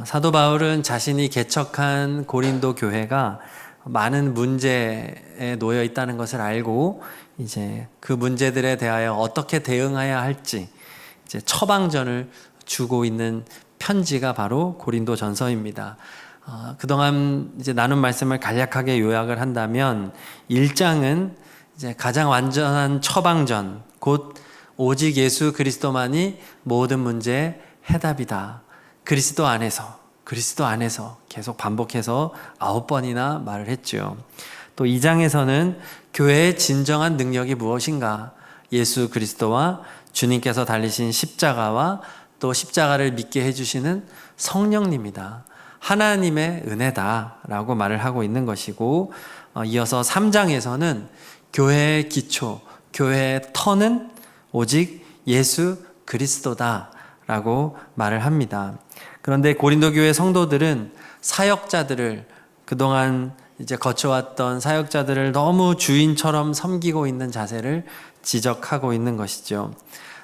사도 바울은 자신이 개척한 고린도 교회가 많은 문제에 놓여 있다는 것을 알고 이제 그 문제들에 대하여 어떻게 대응해야 할지 이제 처방전을 주고 있는 편지가 바로 고린도 전서입니다. 그동안 이제 나눈 말씀을 간략하게 요약을 한다면 1장은 이제 가장 완전한 처방전, 곧 오직 예수 그리스도만이 모든 문제의 해답이다. 그리스도 안에서 계속 반복해서 9번이나 말을 했죠. 또 2장에서는 교회의 진정한 능력이 무엇인가? 예수 그리스도와 주님께서 달리신 십자가와 또 십자가를 믿게 해주시는 성령님이다. 하나님의 은혜다라고 말을 하고 있는 것이고, 이어서 3장에서는 교회의 기초, 교회의 터는 오직 예수 그리스도다라고 말을 합니다. 그런데 고린도 교회 성도들은 사역자들을 그동안 이제 거쳐왔던 사역자들을 너무 주인처럼 섬기고 있는 자세를 지적하고 있는 것이죠.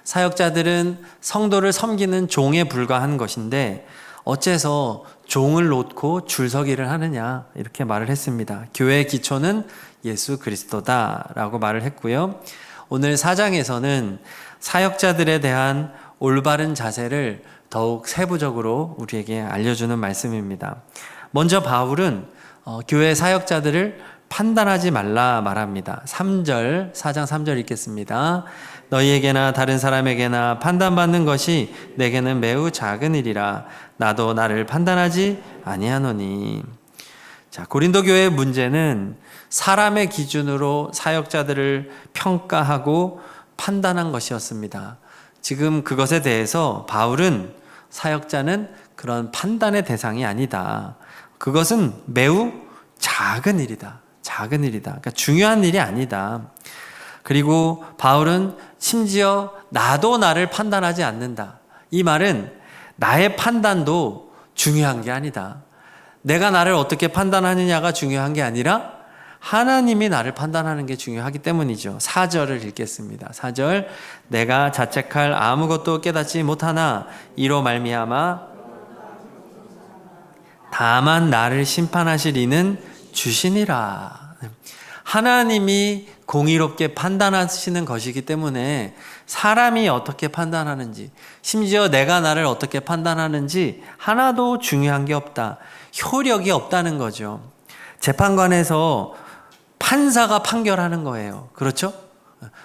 사역자들은 성도를 섬기는 종에 불과한 것인데 어째서 종을 놓고 줄서기를 하느냐 이렇게 말을 했습니다. 교회의 기초는 예수 그리스도다라고 말을 했고요. 오늘 4장에서는 사역자들에 대한 올바른 자세를 더욱 세부적으로 우리에게 알려주는 말씀입니다. 먼저 바울은 교회 사역자들을 판단하지 말라 말합니다. 4장 3절 읽겠습니다. 너희에게나 다른 사람에게나 판단받는 것이 내게는 매우 작은 일이라 나도 나를 판단하지 아니하노니. 자, 고린도 교회의 문제는 사람의 기준으로 사역자들을 평가하고 판단한 것이었습니다. 지금 그것에 대해서 바울은 사역자는 그런 판단의 대상이 아니다. 그것은 매우 작은 일이다. 그러니까 중요한 일이 아니다. 그리고 바울은 심지어 나도 나를 판단하지 않는다. 이 말은 나의 판단도 중요한 게 아니다. 내가 나를 어떻게 판단하느냐가 중요한 게 아니라 하나님이 나를 판단하는 게 중요하기 때문이죠. 4절을 읽겠습니다. 4절 내가 자책할 아무것도 깨닫지 못하나 이로 말미암아 다만 나를 심판하실 이는 주시니라. 하나님이 공의롭게 판단하시는 것이기 때문에 사람이 어떻게 판단하는지, 심지어 내가 나를 어떻게 판단하는지 하나도 중요한 게 없다. 효력이 없다는 거죠. 재판관에서 판사가 판결하는 거예요. 그렇죠?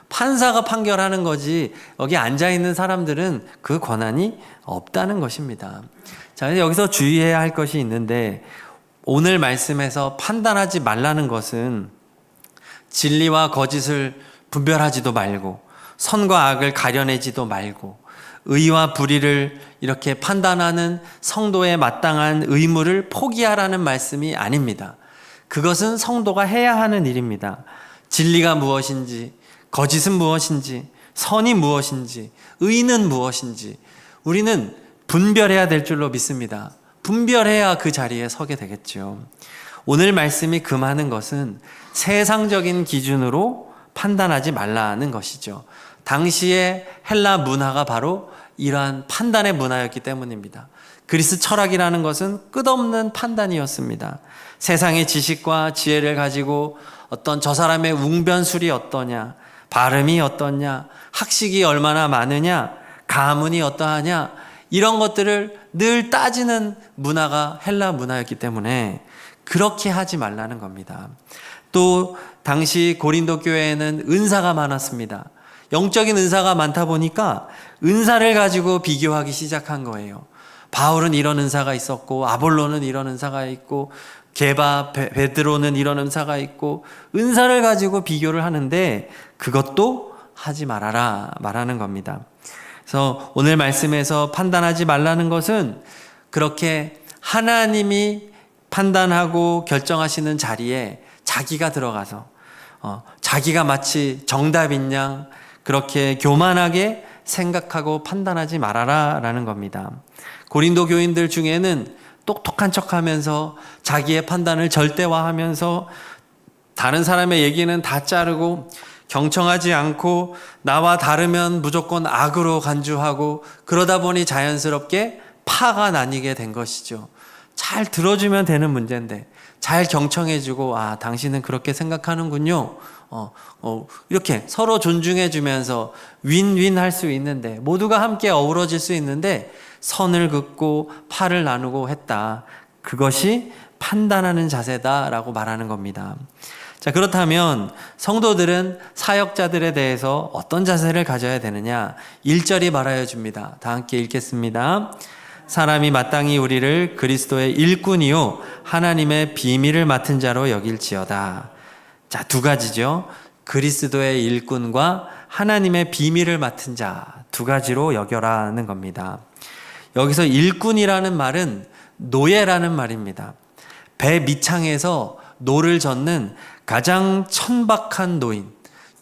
판사가 판결하는 거지 여기 앉아있는 사람들은 그 권한이 없다는 것입니다. 자, 여기서 주의해야 할 것이 있는데 오늘 말씀에서 판단하지 말라는 것은 진리와 거짓을 분별하지도 말고 선과 악을 가려내지도 말고 의와 불의를 이렇게 판단하는 성도의 마땅한 의무를 포기하라는 말씀이 아닙니다. 그것은 성도가 해야 하는 일입니다. 진리가 무엇인지, 거짓은 무엇인지, 선이 무엇인지, 의는 무엇인지 우리는 분별해야 될 줄로 믿습니다. 분별해야 그 자리에 서게 되겠죠. 오늘 말씀이 금하는 것은 세상적인 기준으로 판단하지 말라는 것이죠. 당시의 헬라 문화가 바로 이러한 판단의 문화였기 때문입니다. 그리스 철학이라는 것은 끝없는 판단이었습니다. 세상의 지식과 지혜를 가지고 어떤 저 사람의 웅변술이 어떠냐, 발음이 어떠냐, 학식이 얼마나 많으냐, 가문이 어떠하냐 이런 것들을 늘 따지는 문화가 헬라 문화였기 때문에 그렇게 하지 말라는 겁니다. 또 당시 고린도 교회에는 은사가 많았습니다. 영적인 은사가 많다 보니까 은사를 가지고 비교하기 시작한 거예요. 바울은 이런 은사가 있었고 아볼로는 이런 은사가 있고 게바, 베드로는 이런 은사가 있고 은사를 가지고 비교를 하는데 그것도 하지 말아라 말하는 겁니다. 그래서 오늘 말씀에서 판단하지 말라는 것은 그렇게 하나님이 판단하고 결정하시는 자리에 자기가 들어가서 자기가 마치 정답인 양 그렇게 교만하게 생각하고 판단하지 말아라 라는 겁니다. 고린도 교인들 중에는 똑똑한 척하면서 자기의 판단을 절대화하면서 다른 사람의 얘기는 다 자르고 경청하지 않고 나와 다르면 무조건 악으로 간주하고 그러다 보니 자연스럽게 파가 나뉘게 된 것이죠. 잘 들어주면 되는 문제인데 잘 경청해주고 당신은 그렇게 생각하는군요. 이렇게 서로 존중해주면서 윈윈 할 수 있는데 모두가 함께 어우러질 수 있는데 선을 긋고 파를 나누고 했다. 그것이 판단하는 자세다라고 말하는 겁니다. 자, 그렇다면 성도들은 사역자들에 대해서 어떤 자세를 가져야 되느냐? 1절이 말하여 줍니다. 다 함께 읽겠습니다. 사람이 마땅히 우리를 그리스도의 일꾼이요 하나님의 비밀을 맡은 자로 여길지어다. 자, 두 가지죠. 그리스도의 일꾼과 하나님의 비밀을 맡은 자, 두 가지로 여겨라는 겁니다. 여기서 일꾼이라는 말은 노예라는 말입니다. 배 밑창에서 노를 젓는 가장 천박한 노인,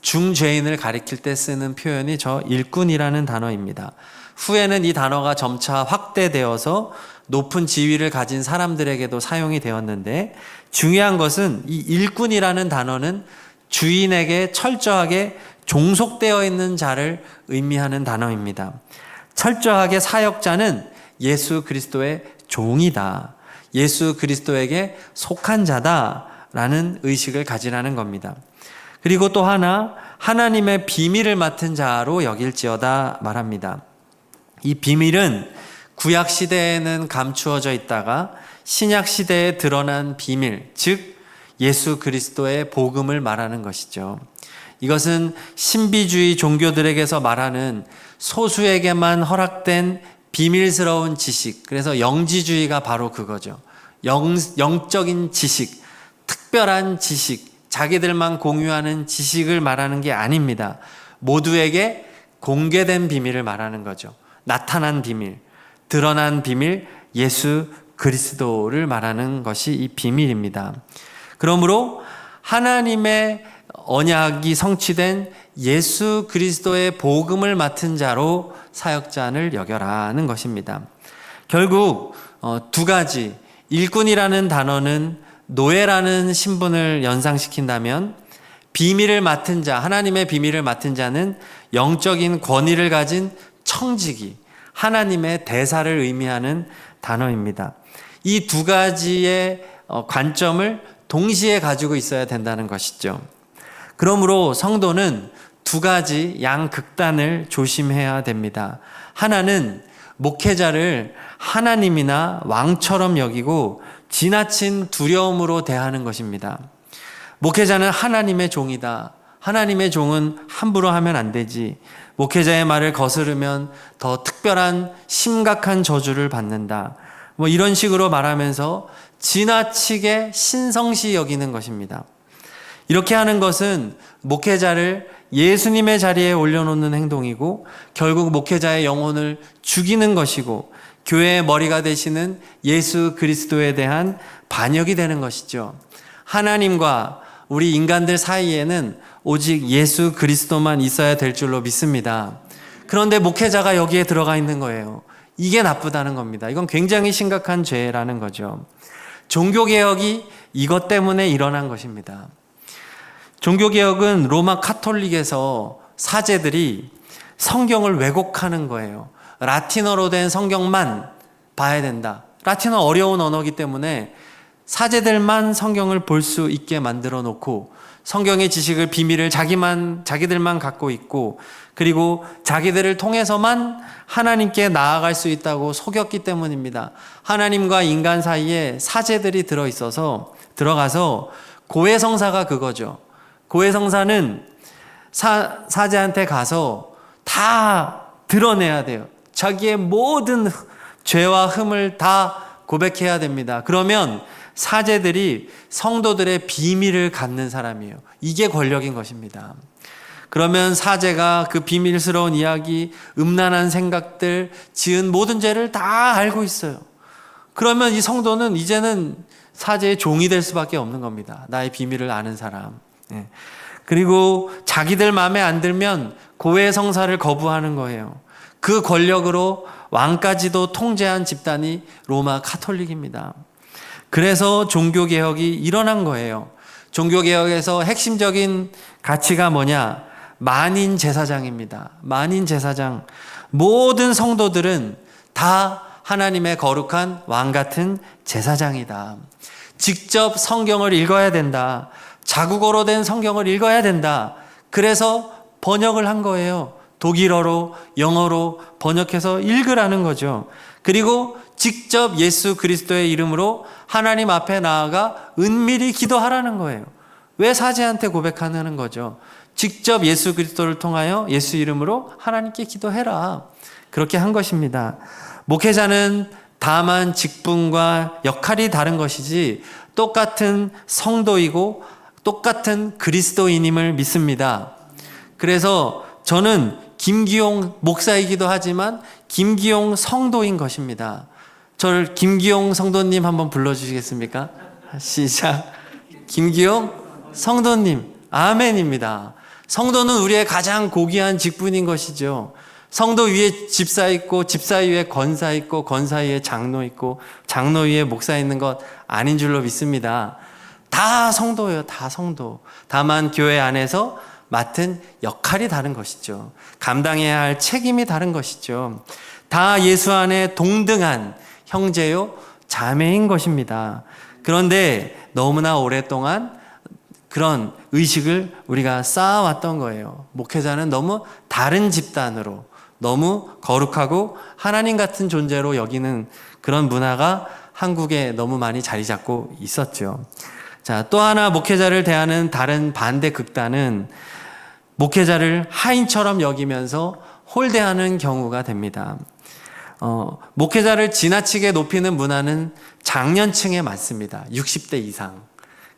중죄인을 가리킬 때 쓰는 표현이 저 일꾼이라는 단어입니다. 후에는 이 단어가 점차 확대되어서 높은 지위를 가진 사람들에게도 사용이 되었는데, 중요한 것은 이 일꾼이라는 단어는 주인에게 철저하게 종속되어 있는 자를 의미하는 단어입니다. 철저하게 사역자는 예수 그리스도의 종이다. 예수 그리스도에게 속한 자다라는 의식을 가지라는 겁니다. 그리고 또 하나, 하나님의 비밀을 맡은 자로 여길지어다 말합니다. 이 비밀은 구약 시대에는 감추어져 있다가 신약 시대에 드러난 비밀, 즉 예수 그리스도의 복음을 말하는 것이죠. 이것은 신비주의 종교들에게서 말하는 소수에게만 허락된 비밀스러운 지식, 그래서 영지주의가 바로 그거죠. 영적인 지식, 특별한 지식, 자기들만 공유하는 지식을 말하는 게 아닙니다. 모두에게 공개된 비밀을 말하는 거죠. 나타난 비밀, 드러난 비밀, 예수 그리스도를 말하는 것이 이 비밀입니다. 그러므로 하나님의 언약이 성취된 예수 그리스도의 복음을 맡은 자로 사역자를 여겨라는 것입니다. 결국 두 가지, 일꾼이라는 단어는 노예라는 신분을 연상시킨다면 비밀을 맡은 자, 하나님의 비밀을 맡은 자는 영적인 권위를 가진 청지기, 하나님의 대사를 의미하는 단어입니다. 이 두 가지의 관점을 동시에 가지고 있어야 된다는 것이죠. 그러므로 성도는 두 가지 양극단을 조심해야 됩니다. 하나는 목회자를 하나님이나 왕처럼 여기고 지나친 두려움으로 대하는 것입니다. 목회자는 하나님의 종이다. 하나님의 종은 함부로 하면 안 되지. 목회자의 말을 거스르면 더 특별한 심각한 저주를 받는다. 이런 식으로 말하면서 지나치게 신성시 여기는 것입니다. 이렇게 하는 것은 목회자를 예수님의 자리에 올려놓는 행동이고 결국 목회자의 영혼을 죽이는 것이고 교회의 머리가 되시는 예수 그리스도에 대한 반역이 되는 것이죠. 하나님과 우리 인간들 사이에는 오직 예수 그리스도만 있어야 될 줄로 믿습니다. 그런데 목회자가 여기에 들어가 있는 거예요. 이게 나쁘다는 겁니다. 이건 굉장히 심각한 죄라는 거죠. 종교개혁이 이것 때문에 일어난 것입니다. 종교개혁은 로마 카톨릭에서 사제들이 성경을 왜곡하는 거예요. 라틴어로 된 성경만 봐야 된다. 라틴어 어려운 언어이기 때문에 사제들만 성경을 볼 수 있게 만들어 놓고 성경의 지식을 비밀을 자기들만 갖고 있고 그리고 자기들을 통해서만 하나님께 나아갈 수 있다고 속였기 때문입니다. 하나님과 인간 사이에 사제들이 들어가서 고해성사가 그거죠. 고해성사는 사제한테 가서 다 드러내야 돼요. 자기의 모든 죄와 흠을 다 고백해야 됩니다. 그러면 사제들이 성도들의 비밀을 갖는 사람이에요. 이게 권력인 것입니다. 그러면 사제가 그 비밀스러운 이야기, 음란한 생각들, 지은 모든 죄를 다 알고 있어요. 그러면 이 성도는 이제는 사제의 종이 될 수밖에 없는 겁니다. 나의 비밀을 아는 사람. 그리고 자기들 마음에 안 들면 고해 성사를 거부하는 거예요. 그 권력으로 왕까지도 통제한 집단이 로마 카톨릭입니다. 그래서 종교개혁이 일어난 거예요. 종교개혁에서 핵심적인 가치가 뭐냐? 만인 제사장입니다. 만인 제사장. 모든 성도들은 다 하나님의 거룩한 왕 같은 제사장이다. 직접 성경을 읽어야 된다. 자국어로 된 성경을 읽어야 된다. 그래서 번역을 한 거예요. 독일어로, 영어로 번역해서 읽으라는 거죠. 그리고 직접 예수 그리스도의 이름으로 하나님 앞에 나아가 은밀히 기도하라는 거예요. 왜 사제한테 고백하는 거죠? 직접 예수 그리스도를 통하여 예수 이름으로 하나님께 기도해라. 그렇게 한 것입니다. 목회자는 다만 직분과 역할이 다른 것이지 똑같은 성도이고 똑같은 그리스도인임을 믿습니다. 그래서 저는 김기용 목사이기도 하지만 김기용 성도인 것입니다. 저를 김기용 성도님 한번 불러주시겠습니까? 시작. 김기용 성도님. 아멘입니다. 성도는 우리의 가장 고귀한 직분인 것이죠. 성도 위에 집사 있고 집사 위에 권사 있고 권사 위에 장로 있고 장로 위에 목사 있는 것 아닌 줄로 믿습니다. 다 성도예요. 다 성도. 다만 교회 안에서 맡은 역할이 다른 것이죠. 감당해야 할 책임이 다른 것이죠. 다 예수 안에 동등한 형제요 자매인 것입니다. 그런데 너무나 오랫동안 그런 의식을 우리가 쌓아왔던 거예요. 목회자는 너무 다른 집단으로, 너무 거룩하고 하나님 같은 존재로 여기는 그런 문화가 한국에 너무 많이 자리 잡고 있었죠. 자, 또 하나 목회자를 대하는 다른 반대 극단은 목회자를 하인처럼 여기면서 홀대하는 경우가 됩니다. 목회자를 지나치게 높이는 문화는 장년층에 많습니다. 60대 이상.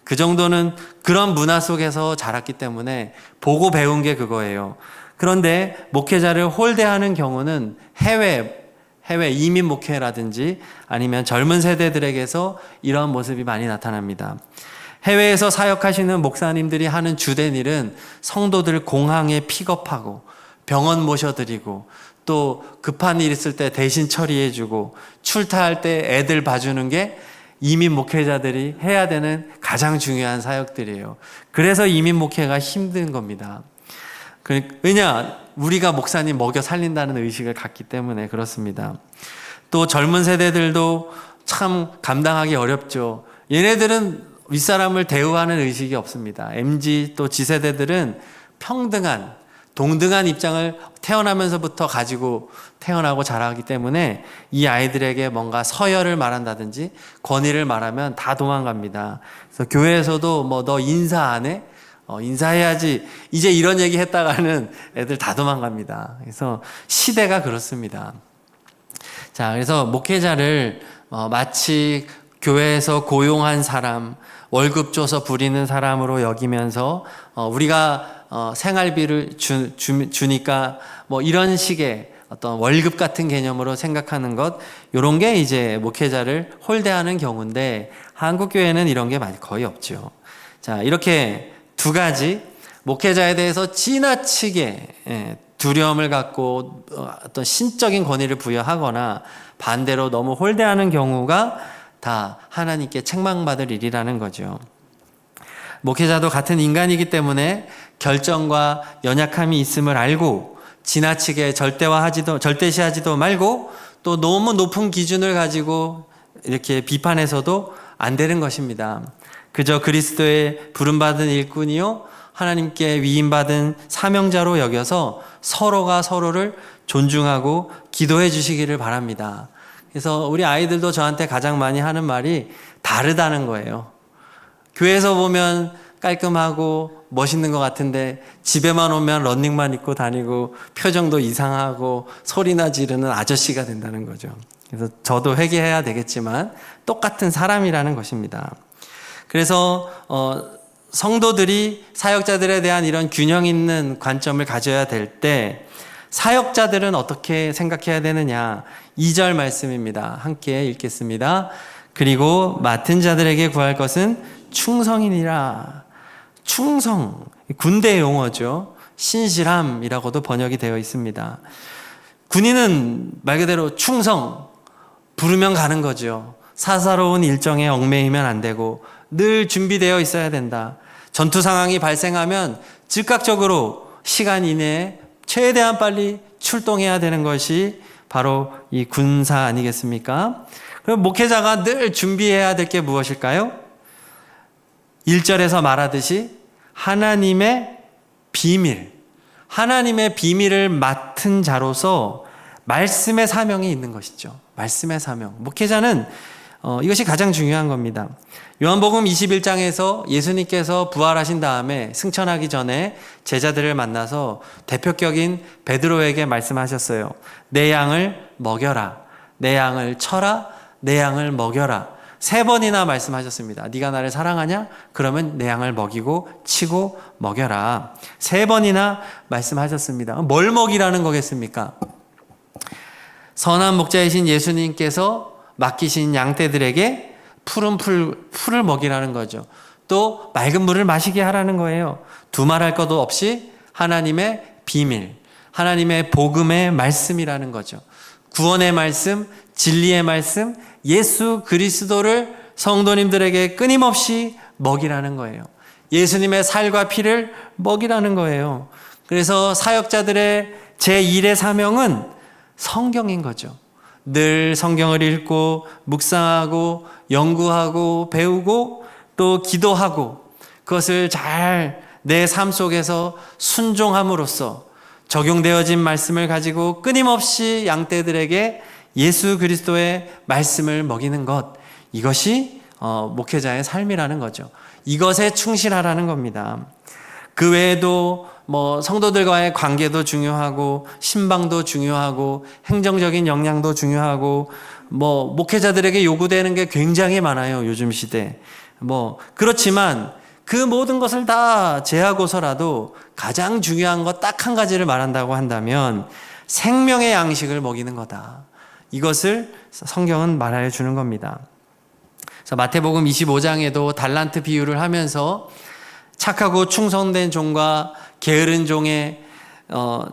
그 정도는 그런 문화 속에서 자랐기 때문에 보고 배운 게 그거예요. 그런데 목회자를 홀대하는 경우는 해외 이민 목회라든지 아니면 젊은 세대들에게서 이런 모습이 많이 나타납니다. 해외에서 사역하시는 목사님들이 하는 주된 일은 성도들 공항에 픽업하고 병원 모셔드리고 또 급한 일 있을 때 대신 처리해주고 출타할 때 애들 봐주는 게 이민 목회자들이 해야 되는 가장 중요한 사역들이에요. 그래서 이민 목회가 힘든 겁니다. 왜냐? 우리가 목사님 먹여 살린다는 의식을 갖기 때문에 그렇습니다. 또 젊은 세대들도 참 감당하기 어렵죠. 얘네들은 윗사람을 대우하는 의식이 없습니다. MZ 또 G세대들은 평등한, 동등한 입장을 태어나면서부터 가지고 태어나고 자라기 때문에 이 아이들에게 뭔가 서열을 말한다든지 권위를 말하면 다 도망갑니다. 그래서 교회에서도 뭐 너 인사 안 해? 인사해야지. 이제 이런 얘기 했다가는 애들 다 도망갑니다. 그래서 시대가 그렇습니다. 자, 그래서 목회자를 마치 교회에서 고용한 사람, 월급 줘서 부리는 사람으로 여기면서 우리가 생활비를 주니까 뭐 이런 식의 어떤 월급 같은 개념으로 생각하는 것, 이런 게 이제 목회자를 홀대하는 경우인데 한국 교회는 이런 게 거의 없죠. 자, 이렇게 두 가지 목회자에 대해서 지나치게 두려움을 갖고 어떤 신적인 권위를 부여하거나 반대로 너무 홀대하는 경우가 다 하나님께 책망받을 일이라는 거죠. 목회자도 같은 인간이기 때문에 결정과 연약함이 있음을 알고 지나치게 절대시하지도 말고 또 너무 높은 기준을 가지고 이렇게 비판해서도 안 되는 것입니다. 그저 그리스도의 부름받은 일꾼이요 하나님께 위임받은 사명자로 여겨서 서로가 서로를 존중하고 기도해 주시기를 바랍니다. 그래서 우리 아이들도 저한테 가장 많이 하는 말이 다르다는 거예요. 교회에서 보면 깔끔하고 멋있는 것 같은데 집에만 오면 런닝만 입고 다니고 표정도 이상하고 소리나 지르는 아저씨가 된다는 거죠. 그래서 저도 회개해야 되겠지만 똑같은 사람이라는 것입니다. 그래서 성도들이 사역자들에 대한 이런 균형 있는 관점을 가져야 될 때 사역자들은 어떻게 생각해야 되느냐? 2절 말씀입니다. 함께 읽겠습니다. 그리고 맡은 자들에게 구할 것은 충성이니라. 충성, 군대 용어죠. 신실함이라고도 번역이 되어 있습니다. 군인은 말 그대로 충성, 부르면 가는 거죠. 사사로운 일정에 얽매이면 안 되고 늘 준비되어 있어야 된다. 전투 상황이 발생하면 즉각적으로 시간 이내에 최대한 빨리 출동해야 되는 것이 바로 이 군사 아니겠습니까? 그럼 목회자가 늘 준비해야 될 게 무엇일까요? 1절에서 말하듯이 하나님의 비밀을 맡은 자로서 말씀의 사명이 있는 것이죠. 말씀의 사명. 목회자는 이것이 가장 중요한 겁니다. 요한복음 21장에서 예수님께서 부활하신 다음에 승천하기 전에 제자들을 만나서 대표격인 베드로에게 말씀하셨어요. 내 양을 먹여라. 내 양을 쳐라. 내 양을 먹여라. 3번이나 말씀하셨습니다. 네가 나를 사랑하냐? 그러면 내 양을 먹이고 치고 먹여라. 3번이나 말씀하셨습니다. 뭘 먹이라는 거겠습니까? 선한 목자이신 예수님께서 맡기신 양떼들에게 푸른 풀을 먹이라는 거죠. 또 맑은 물을 마시게 하라는 거예요. 두말할 것도 없이 하나님의 비밀, 하나님의 복음의 말씀이라는 거죠. 구원의 말씀, 진리의 말씀, 예수 그리스도를 성도님들에게 끊임없이 먹이라는 거예요. 예수님의 살과 피를 먹이라는 거예요. 그래서 사역자들의 제1의 사명은 성경인 거죠. 늘 성경을 읽고 묵상하고 연구하고 배우고 또 기도하고 그것을 잘 내 삶 속에서 순종함으로써 적용되어진 말씀을 가지고 끊임없이 양떼들에게 예수 그리스도의 말씀을 먹이는 것, 이것이 목회자의 삶이라는 거죠. 이것에 충실하라는 겁니다. 그 외에도 성도들과의 관계도 중요하고 신방도 중요하고 행정적인 역량도 중요하고 목회자들에게 요구되는 게 굉장히 많아요. 요즘 시대. 그렇지만 그 모든 것을 다 제하고서라도 가장 중요한 것 딱 한 가지를 말한다고 한다면 생명의 양식을 먹이는 거다. 이것을 성경은 말하여 주는 겁니다. 그래서 마태복음 25장에도 달란트 비유를 하면서 착하고 충성된 종과 게으른 종의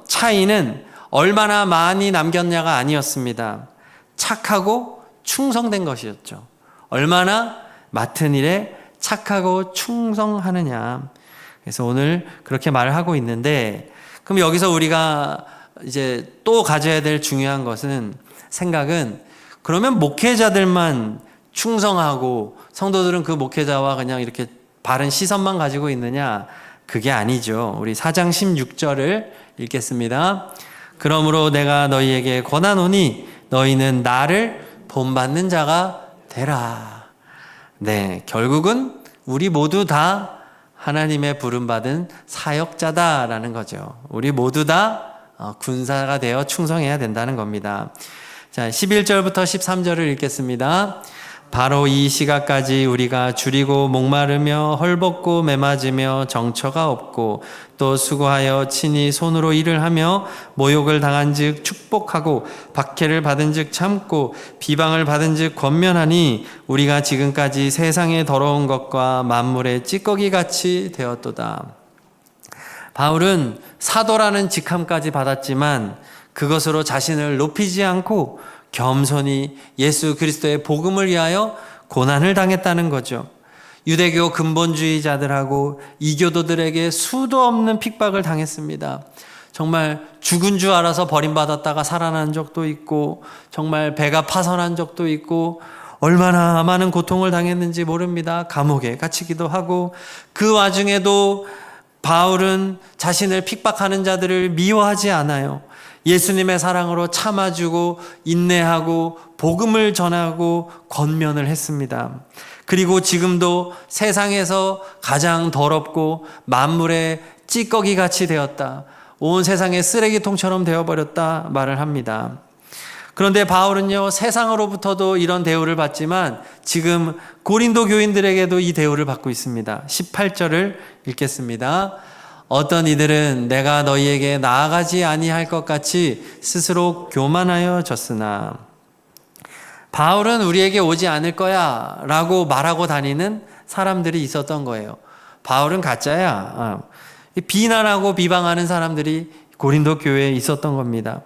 차이는 얼마나 많이 남겼냐가 아니었습니다. 착하고 충성된 것이었죠. 얼마나 맡은 일에 착하고 충성하느냐. 그래서 오늘 그렇게 말을 하고 있는데, 그럼 여기서 우리가 이제 또 가져야 될 중요한 것은 생각은, 그러면 목회자들만 충성하고 성도들은 그 목회자와 그냥 이렇게 바른 시선만 가지고 있느냐? 그게 아니죠. 우리 4장 16절을 읽겠습니다. 그러므로 내가 너희에게 권하노니 너희는 나를 본받는 자가 되라. 네, 결국은 우리 모두 다 하나님의 부름받은 사역자다라는 거죠. 우리 모두 다 군사가 되어 충성해야 된다는 겁니다. 자, 11절부터 13절을 읽겠습니다. 바로 이 시각까지 우리가 줄이고 목마르며 헐벗고 매맞으며 정처가 없고 또 수고하여 친히 손으로 일을 하며 모욕을 당한즉 축복하고 박해를 받은즉 참고 비방을 받은즉 권면하니 우리가 지금까지 세상의 더러운 것과 만물의 찌꺼기 같이 되었도다. 바울은 사도라는 직함까지 받았지만 그것으로 자신을 높이지 않고 겸손히 예수 그리스도의 복음을 위하여 고난을 당했다는 거죠. 유대교 근본주의자들하고 이교도들에게 수도 없는 핍박을 당했습니다. 정말 죽은 줄 알아서 버림받았다가 살아난 적도 있고 정말 배가 파선한 적도 있고 얼마나 많은 고통을 당했는지 모릅니다. 감옥에 갇히기도 하고 그 와중에도 바울은 자신을 핍박하는 자들을 미워하지 않아요. 예수님의 사랑으로 참아주고 인내하고 복음을 전하고 권면을 했습니다. 그리고 지금도 세상에서 가장 더럽고 만물의 찌꺼기 같이 되었다. 온 세상의 쓰레기통처럼 되어버렸다 말을 합니다. 그런데 바울은요, 세상으로부터도 이런 대우를 받지만 지금 고린도 교인들에게도 이 대우를 받고 있습니다. 18절을 읽겠습니다. 어떤 이들은 내가 너희에게 나아가지 아니할 것 같이 스스로 교만하여 졌으나, 바울은 우리에게 오지 않을 거야 라고 말하고 다니는 사람들이 있었던 거예요. 바울은 가짜야. 비난하고 비방하는 사람들이 고린도 교회에 있었던 겁니다.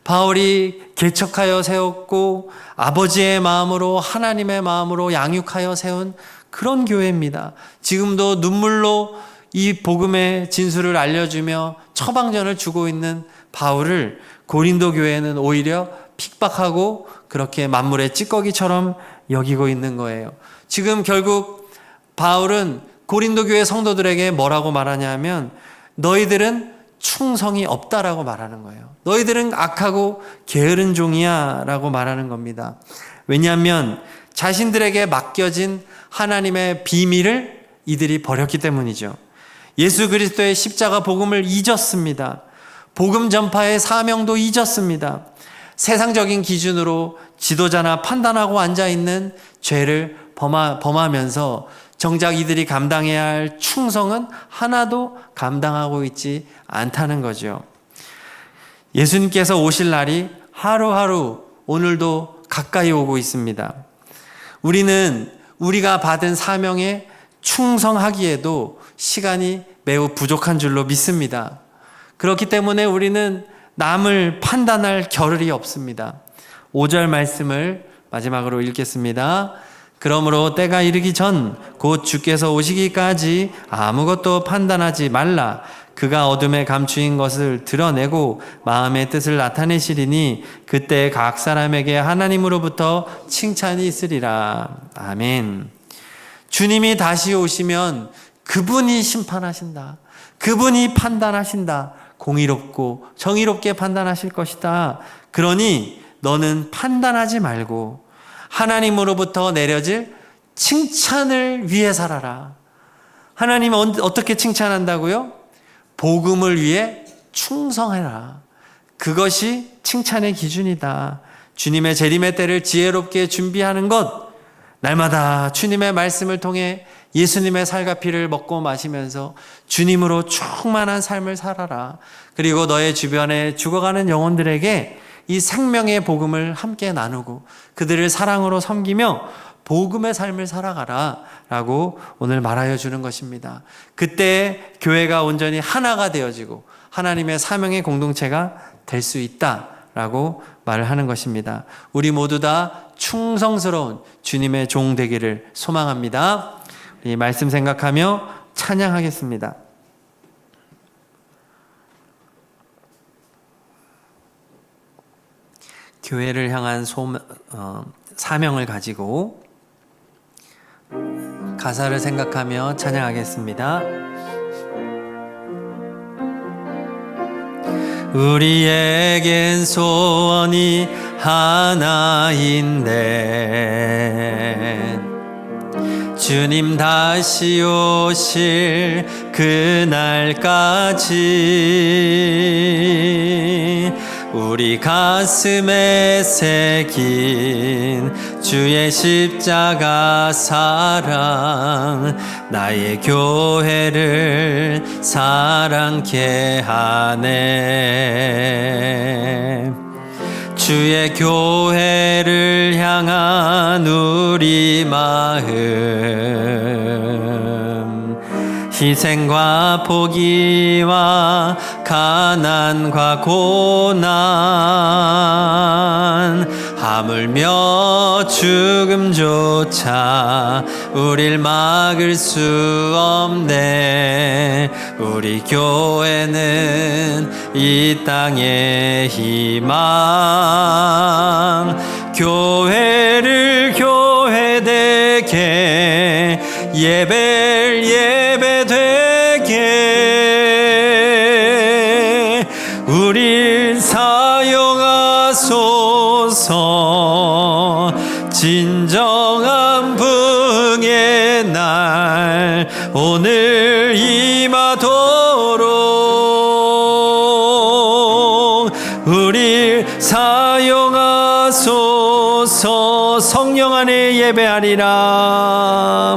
바울이 개척하여 세웠고 아버지의 마음으로 하나님의 마음으로 양육하여 세운 그런 교회입니다. 지금도 눈물로 이 복음의 진술을 알려주며 처방전을 주고 있는 바울을 고린도 교회는 오히려 핍박하고 그렇게 만물의 찌꺼기처럼 여기고 있는 거예요. 지금 결국 바울은 고린도 교회 성도들에게 뭐라고 말하냐 하면 너희들은 충성이 없다라고 말하는 거예요. 너희들은 악하고 게으른 종이야 라고 말하는 겁니다. 왜냐하면 자신들에게 맡겨진 하나님의 비밀을 이들이 버렸기 때문이죠. 예수 그리스도의 십자가 복음을 잊었습니다. 복음 전파의 사명도 잊었습니다. 세상적인 기준으로 지도자나 판단하고 앉아있는 죄를 범하면서 정작 이들이 감당해야 할 충성은 하나도 감당하고 있지 않다는 거죠. 예수님께서 오실 날이 하루하루 오늘도 가까이 오고 있습니다. 우리는 우리가 받은 사명에 충성하기에도 시간이 매우 부족한 줄로 믿습니다. 그렇기 때문에 우리는 남을 판단할 겨를이 없습니다. 5절 말씀을 마지막으로 읽겠습니다. 그러므로 때가 이르기 전 곧 주께서 오시기까지 아무것도 판단하지 말라. 그가 어둠에 감추인 것을 드러내고 마음의 뜻을 나타내시리니 그때 각 사람에게 하나님으로부터 칭찬이 있으리라. 아멘. 주님이 다시 오시면 그분이 심판하신다. 그분이 판단하신다. 공의롭고 정의롭게 판단하실 것이다. 그러니 너는 판단하지 말고 하나님으로부터 내려질 칭찬을 위해 살아라. 하나님은 어떻게 칭찬한다고요? 복음을 위해 충성해라. 그것이 칭찬의 기준이다. 주님의 재림의 때를 지혜롭게 준비하는 것, 날마다 주님의 말씀을 통해 예수님의 살과 피를 먹고 마시면서 주님으로 충만한 삶을 살아라. 그리고 너의 주변에 죽어가는 영혼들에게 이 생명의 복음을 함께 나누고 그들을 사랑으로 섬기며 복음의 삶을 살아가라 라고 오늘 말하여 주는 것입니다. 그때 교회가 온전히 하나가 되어지고 하나님의 사명의 공동체가 될 수 있다라고 말을 하는 것입니다. 우리 모두 다 충성스러운 주님의 종 되기를 소망합니다. 이 말씀 생각하며 찬양하겠습니다. 교회를 향한 사명을 가지고 가사를 생각하며 찬양하겠습니다. 우리에겐 소원이 하나인데 주님 다시 오실 그날까지 우리 가슴에 새긴 주의 십자가 사랑 나의 교회를 사랑케 하네. 주의 교회를 향한 우리 마음 희생과 포기와 가난과 고난 하물며 죽음조차 우릴 막을 수 없네. 우리 교회는 이 땅의 희망 교회를 교회되게 예배를 예배되게 우릴 사용하소서. 진정한 부흥의 날 오늘 임하도록 우릴 사용하소서. 성령 안에 예배하리라.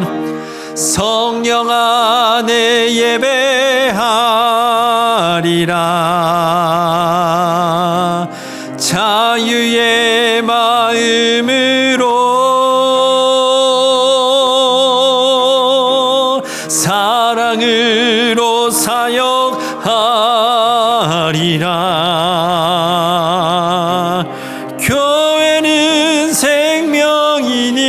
성령 안에 예배하리라. 자유의 마음으로 사랑으로 사역하리라. 교회는 생명이니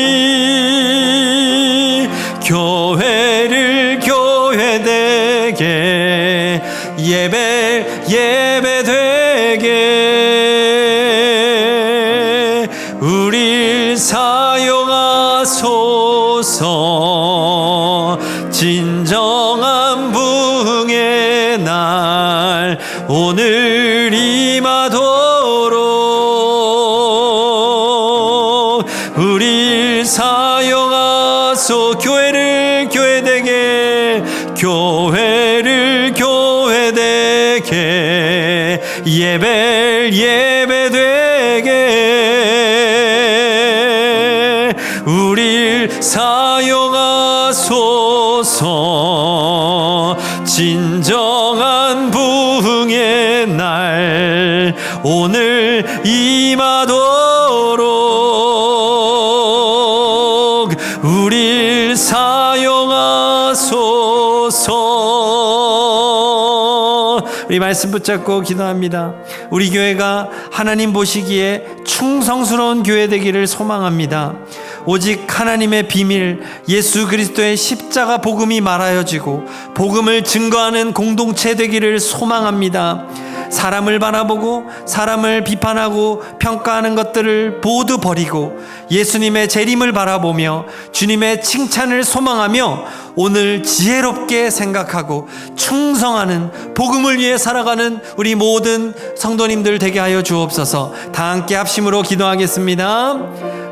교회를 교회되게 예배되게 하소서. 진정한 부흥의 날 오늘 임하도록 우릴 사용하소. 교회를 교회되게, 교회를 교회되게, 예배를 예배되게 우릴 사용하소서. 진정한 부흥의 날 오늘 임하도록 우릴 사용하소서. 우리 말씀 붙잡고 기도합니다. 우리 교회가 하나님 보시기에 충성스러운 교회 되기를 소망합니다. 오직 하나님의 비밀 예수 그리스도의 십자가 복음이 말하여지고 복음을 증거하는 공동체 되기를 소망합니다. 사람을 바라보고 사람을 비판하고 평가하는 것들을 모두 버리고 예수님의 재림을 바라보며 주님의 칭찬을 소망하며 오늘 지혜롭게 생각하고 충성하는 복음을 위해 살아가는 우리 모든 성도님들 되게 하여 주옵소서. 다 함께 합심으로 기도하겠습니다.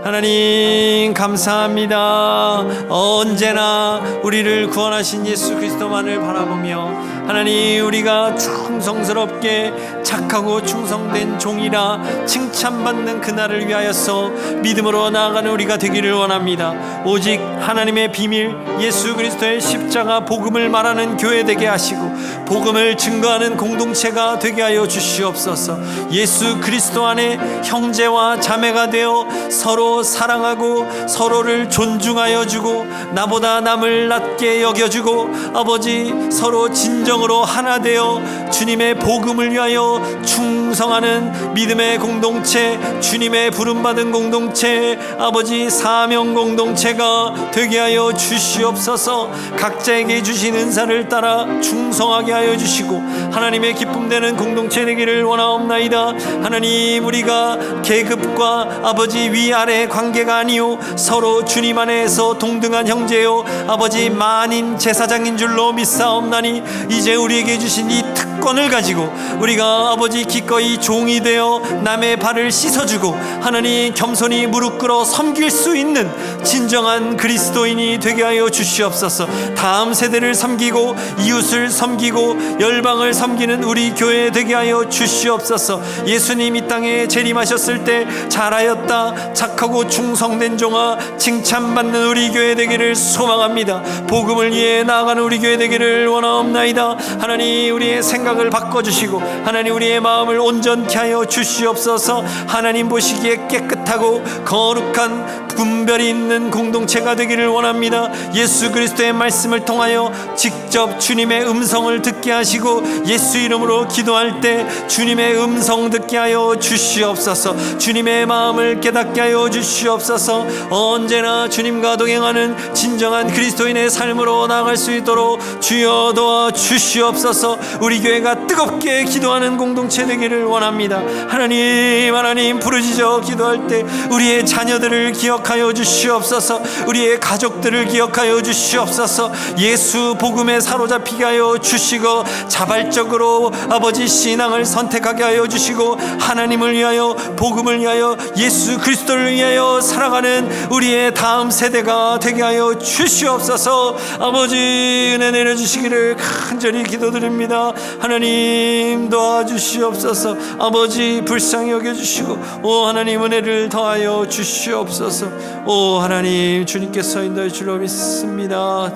하나님 감사합니다. 언제나 우리를 구원하신 예수 그리스도만을 바라보며 하나님 우리가 충성스럽게 착하고 충성된 종이라 칭찬받는 그날을 위하여서 믿음으로 나아가는 우리가 되기를 원합니다. 오직 하나님의 비밀 예수 그리스도의 십자가 복음을 말하는 교회 되게 하시고 복음을 증거하는 공동체가 되게 하여 주시옵소서. 예수 그리스도 안에 형제와 자매가 되어 서로 사랑하고 서로를 존중하여 주고 나보다 남을 낮게 여겨주고 아버지 서로 진정으로 하나 되어 주님의 복음을 위하여 충성하는 믿음의 공동체, 주님의 부름받은 공동체, 아버지 사명 공동체가 되게 하여 주시옵소서. 각자에게 주신 은사를 따라 충성하게 하여 주시고 하나님의 기쁨 되는 공동체 되기를 원하옵나이다. 하나님 우리가 계급과 아버지 위아래 관계가 아니요 서로 주님 안에서 동등한 형제요 아버지 만인 제사장인 줄로 믿사옵나니 이제 우리에게 주신 이 특권을 가지고 우리가 아버지 기꺼이 종이 되어 남의 발을 씻어주고 하나님 겸손히 무릎 꿇어 섬길 수 있는 진정한 그리스도인이 되게 하여 주시옵소서. 다음 세대를 섬기고 이웃을 섬기고 열방을 섬기는 우리 교회 되게 하여 주시옵소서. 예수님 이 땅에 재림하셨을 때 잘하였다 착하고 충성된 종아 칭찬받는 우리 교회 되기를 소망합니다. 복음을 위해 나아가는 우리 교회 되기를 원하옵나이다. 하나님 우리의 생각을 바꿔주시고 하나님 우리의 마음을 온전케 하여 주시옵소서. 하나님 보시기에 깨끗하고 거룩한 분별이 있는 공동체가 되기를 원합니다. 예수 그리스도의 말씀을 통하여 직접 주님의 음성을 듣게 하시고 예수 이름으로 기도할 때 주님의 음성 듣게 하여 주시옵소서. 주님의 마음을 깨닫게 하여 주시옵소서. 언제나 주님과 동행하는 진정한 그리스도인의 삶으로 나아갈 수 있도록 주여 도와 주시옵소서. 우리 교회가 뜨겁게 기도하는 공동체 되기를 원합니다. 하나님 부르짖어 기도할 때 우리의 자녀들을 기억하여 주시옵소서. 우리의 가족들을 기억하여 주시옵소서. 예수 복음에 사로잡히게 하여 주시고 자발적으로 아버지 신앙을 선택하게 하여 주시고 하나님을 위하여 복음을 위하여 예수 그리스도를 위하여 살아가는 우리의 다음 세대가 되게 하여 주시옵소서. 아버지 은혜 내려주시기를 간절히 기도드립니다. 하나님 도와주시옵소서. 아버지 불쌍히 여겨주시고 오 하나님 은혜를 더하여 주시옵소서. 오 하나님 주님께서 인도해 주려 믿습니다.